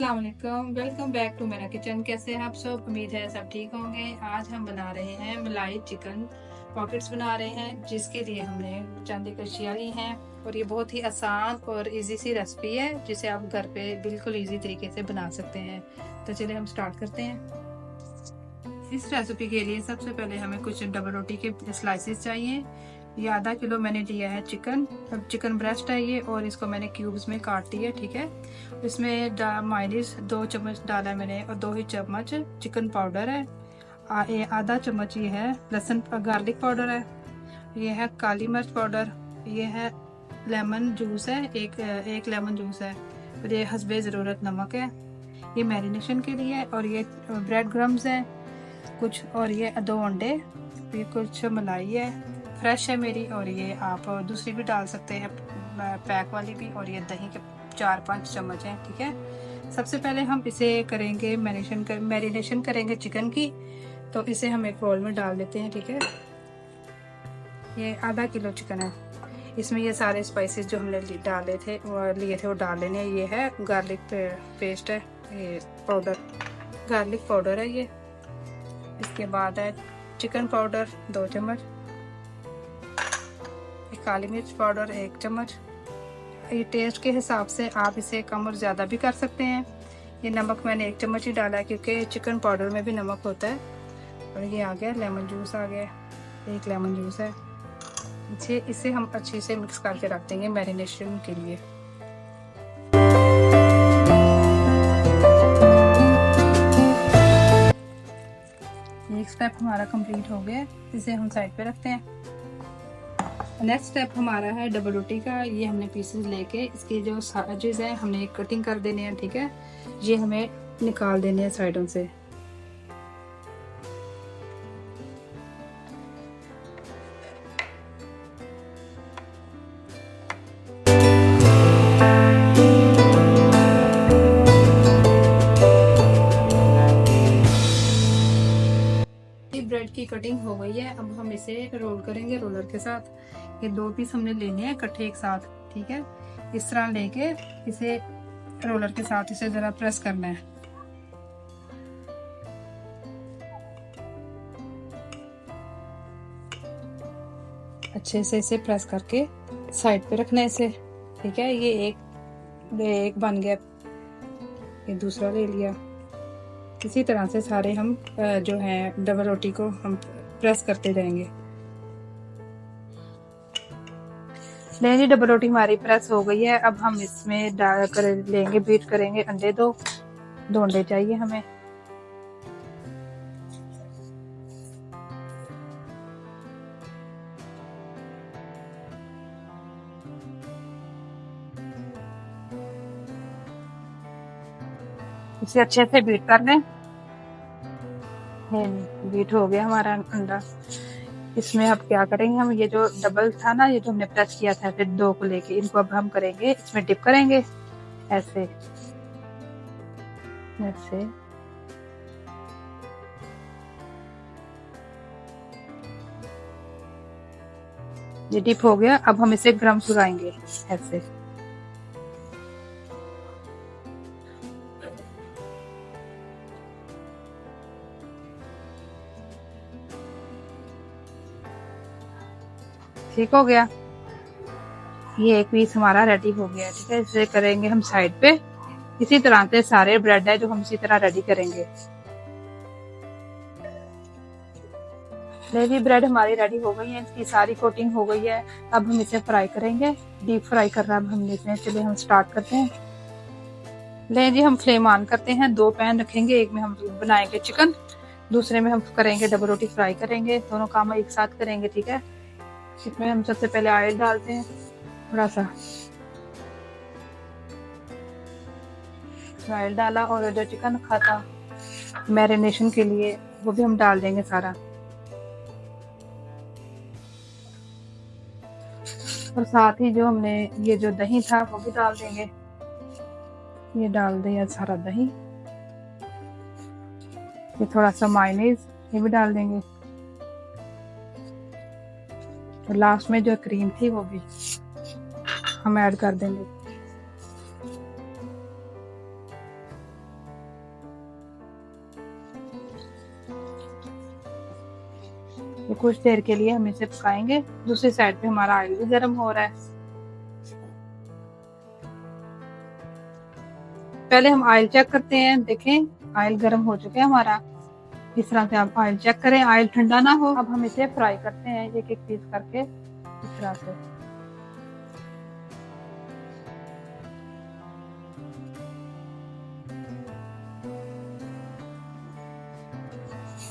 अस्सलाम वालेकुम, welcome back to मेरा किचन। कैसे हैं आप सब? उम्मीद है सब ठीक होंगे। आज हम बना रहे हैं मलाई चिकन पॉकेट्स बना रहे हैं, जिसके लिए हमने चांदी की अशिया ली हैं और ये बहुत ही आसान और इजी सी रेसिपी है, जिसे आप घर पे बिल्कुल इजी तरीके से बना सकते हैं। तो चलिए हम स्टार्ट करते हैं। इस रेसिपी के लिए सबसे पहले हमें कुछ डबल रोटी के स्लाइसेस चाहिए। ये आधा किलो मैंने लिया है चिकन। अब चिकन ब्रेस्ट है ये, और इसको मैंने क्यूब्स में काट लिया, ठीक है। इसमें मायोनीज 2 चम्मच डाला है मैंने, और 2 ही चम्मच चिकन पाउडर है। आधा चम्मच ये है लहसुन गार्लिक पाउडर है। ये है काली मिर्च पाउडर। ये है लेमन जूस है, एक लेमन जूस है। और ये हस्बे ज़रूरत नमक है। ये मैरिनेशन के लिए है। और ये ब्रेड क्रम्स है कुछ, और ये 2 अंडे, ये कुछ मलाई है फ्रेश है मेरी, और ये आप दूसरी भी डाल सकते हैं पैक वाली भी। और ये दही के 4-5 चम्मच हैं, ठीक है। सबसे पहले हम इसे करेंगे मैरिनेशन करेंगे चिकन की। तो इसे हम एक बाउल में डाल देते हैं, ठीक है। ये आधा किलो चिकन है। इसमें ये सारे स्पाइसेस जो हमने डाले थे वो डाल लेने हैं। ये है गार्लिक पेस्ट है, ये पाउडर गार्लिक पाउडर है ये। इसके बाद है चिकन पाउडर 2 चम्मच, काली मिर्च पाउडर 1 चम्मच। ये टेस्ट के हिसाब से आप इसे कम और ज़्यादा भी कर सकते हैं। ये नमक मैंने 1 चम्मच ही डाला है, क्योंकि चिकन पाउडर में भी नमक होता है। और ये आ गया लेमन जूस, आ गया 1 लेमन जूस है। इसे हम अच्छे से मिक्स करके रख देंगे मैरिनेशन के लिए। एक स्टेप हमारा कंप्लीट हो गया, इसे हम साइड पे रखते हैं। नेक्स्ट स्टेप हमारा है डबल रोटी का। ये हमने पीसेस लेके इसके जो एजेस हैं हमने कटिंग कर देने हैं, ठीक है। ये हमें निकाल देने हैं साइडों से। ब्रेड की कटिंग हो गई है। अब हम इसे रोल करेंगे रोलर के साथ। ये 2 पीस हमने लेने हैं इकट्ठे एक साथ, ठीक है। इस तरह लेके इसे रोलर के साथ इसे जरा प्रेस करना है। अच्छे से इसे प्रेस करके साइड पे रखना है इसे, ठीक है। ये एक बन गया, ये दूसरा ले लिया। इसी तरह से सारे हम जो है डबल रोटी को हम प्रेस करते जाएंगे। नहीं जी, डबल रोटी हमारी प्रेस हो गई है। अब हम इसमें डाल कर लेंगे, बीट करेंगे अंडे। 2 अंडे चाहिए हमें। इसे अच्छे से बीट कर लें। बीट हो गया हमारा अंडा। इसमें अब क्या करेंगे, हम ये जो डबल था ना, ये जो हमने प्रेस किया था फिर 2 को लेके, इनको अब हम करेंगे इसमें डिप करेंगे ऐसे ऐसे। ये डिप हो गया। अब हम इसे क्रम्स लगाएंगे ऐसे। ठीक हो गया। ये एक पीस हमारा रेडी हो गया, ठीक है। इसे करेंगे हम साइड पे। इसी तरह से सारे ब्रेड है जो हम इसी तरह रेडी करेंगे। लेवी ब्रेड हमारी रेडी हो गई है, इसकी सारी कोटिंग हो गई है। अब हम इसे फ्राई करेंगे, डीप फ्राई करना अब हम लेते हैं। चलिए हम स्टार्ट करते हैं। ले जी, हम फ्लेम ऑन करते हैं। 2 पैन रखेंगे, एक में हम बनाएंगे चिकन, दूसरे में हम करेंगे डबल रोटी फ्राई करेंगे। दोनों काम एक साथ करेंगे, ठीक है। इसमें हम सबसे पहले ऑयल डालते हैं थोड़ा सा। ऑयल डाला, और जो चिकन रखा था मैरिनेशन के लिए वो भी हम डाल देंगे सारा। और साथ ही जो हमने ये जो दही था वो भी डाल देंगे। ये डाल दिया सारा दही। ये थोड़ा सा मायोनीज ये भी डाल देंगे। और लास्ट में जो क्रीम थी वो भी हम ऐड कर देंगे। कुछ देर के लिए हम इसे पकाएंगे। दूसरी साइड पे हमारा ऑयल भी गर्म हो रहा है। पहले हम ऑयल चेक करते हैं। देखें ऑयल गर्म हो चुका है हमारा। इस तरह से आप ऑयल चेक करें, ऑयल ठंडा ना हो। अब हम इसे फ्राई करते हैं एक एक पीस करके इस तरह से।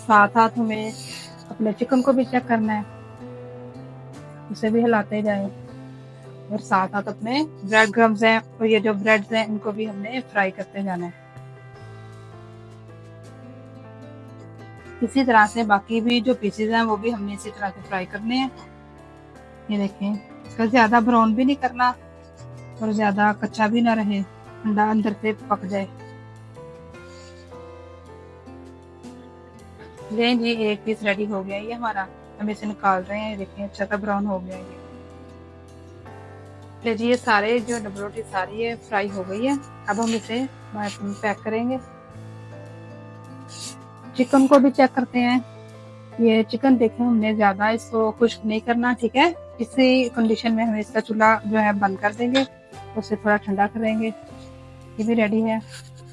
साथ साथ हमें अपने चिकन को भी चेक करना है, उसे भी हिलाते जाएं। और साथ साथ अपने ब्रेड क्रम्स हैं और ये जो ब्रेड्स हैं इनको भी हमने फ्राई करते जाना है। इसी तरह से बाकी भी जो पीसेज हैं वो भी हमने इसी तरह से फ्राई करने हैं। ये देखें, इसका ज्यादा ब्राउन भी नहीं करना और ज्यादा कच्चा भी ना रहे, अंडा अंदर से पक जाए। जी एक पीस रेडी हो गया ये हमारा। हम इसे निकाल रहे हैं। देखिए अच्छा सा ब्राउन हो गया ये। जी ये सारे जो डबल रोटी सारी है फ्राई हो गई है। अब हम इसे पैक करेंगे। चिकन को भी चेक करते हैं। ये चिकन देखें हमने ज्यादा इसको खुश्क नहीं करना, ठीक है। इसी कंडीशन में हम इसका चूल्हा जो है बंद कर देंगे, उसे थोड़ा ठंडा करेंगे। ये भी रेडी है।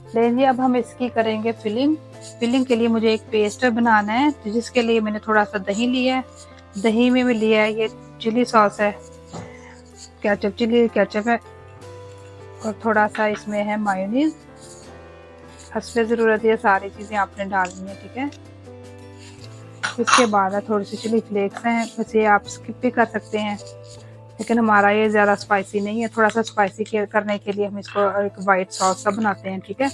लेकिन अब हम इसकी करेंगे फिलिंग के लिए मुझे एक पेस्ट बनाना है, तो जिसके लिए मैंने थोड़ा सा दही लिया है। दही में भी लिया है ये चिली सॉस है, चिली केचप है और थोड़ा सा इसमें है मायोनीज। हंसपे जरूरत है, सारी चीजें आपने डालनी है, ठीक है। इसके बाद है थोड़ी सी चिली फ्लेक्स हैं, वैसे आप स्किप भी कर सकते हैं, लेकिन हमारा ये ज़्यादा स्पाइसी नहीं है। थोड़ा सा स्पाइसी करने के लिए हम इसको एक वाइट सॉस सा बनाते हैं, ठीक है।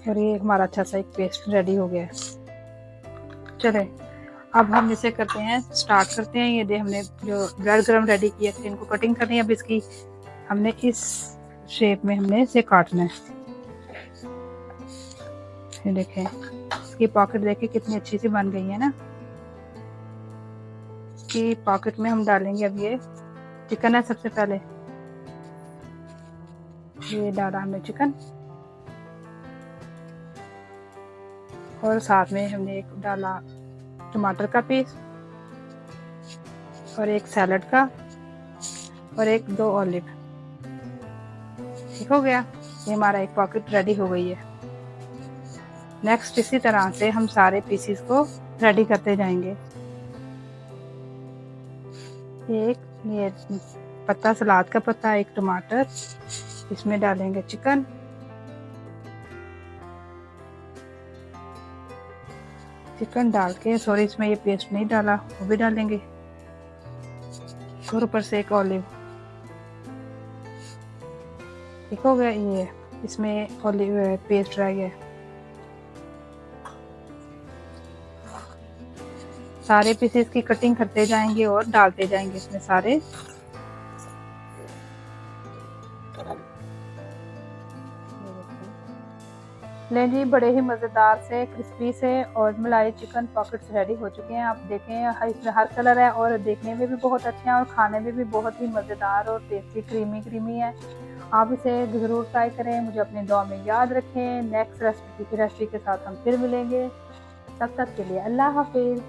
और ये हमारा अच्छा सा एक पेस्ट रेडी हो गया है। चले अब हम इसे करते हैं, स्टार्ट करते हैं। ये दे हमने जो ब्रेड क्रम्ब रेडी किए थे इनको कटिंग करनी है। अब इसकी हमने इस शेप में हमने इसे काटना है। ये देखें इसकी पॉकेट देखें कितनी अच्छी सी बन गई है ना। इसकी पॉकेट में हम डालेंगे अब ये चिकन है। सबसे पहले ये डाला हमने चिकन और साथ में हमने एक डाला टमाटर का पीस और एक सैलड का और एक 2 ऑलिव। ठीक हो गया, ये हमारा एक पॉकेट रेडी हो गई है। नेक्स्ट इसी तरह से हम सारे पीसेस को रेडी करते जाएंगे। एक ये पत्ता, सलाद का पत्ता, एक टमाटर, इसमें डालेंगे चिकन, डाल के सॉरी इसमें ये पेस्ट नहीं डाला, वो भी डालेंगे और ऊपर से एक ऑलिव। ठीक हो गया, ये इसमें ऑलिव पेस्ट रह गया। सारे पीसेस की कटिंग करते जाएंगे और डालते जाएंगे इसमें सारे। लें जी, बड़े ही मज़ेदार से क्रिस्पी से और मलाई चिकन पॉकेट्स रेडी हो चुके हैं। आप देखें इसमें हर कलर है और देखने में भी बहुत अच्छे हैं और खाने में भी बहुत ही मज़ेदार और टेस्टी क्रीमी है। आप इसे ज़रूर ट्राई करें, मुझे अपनी दुआ में याद रखें। नेक्स्ट रेसिपी के साथ हम फिर मिलेंगे, तब तक के लिए अल्लाह हाफिज़।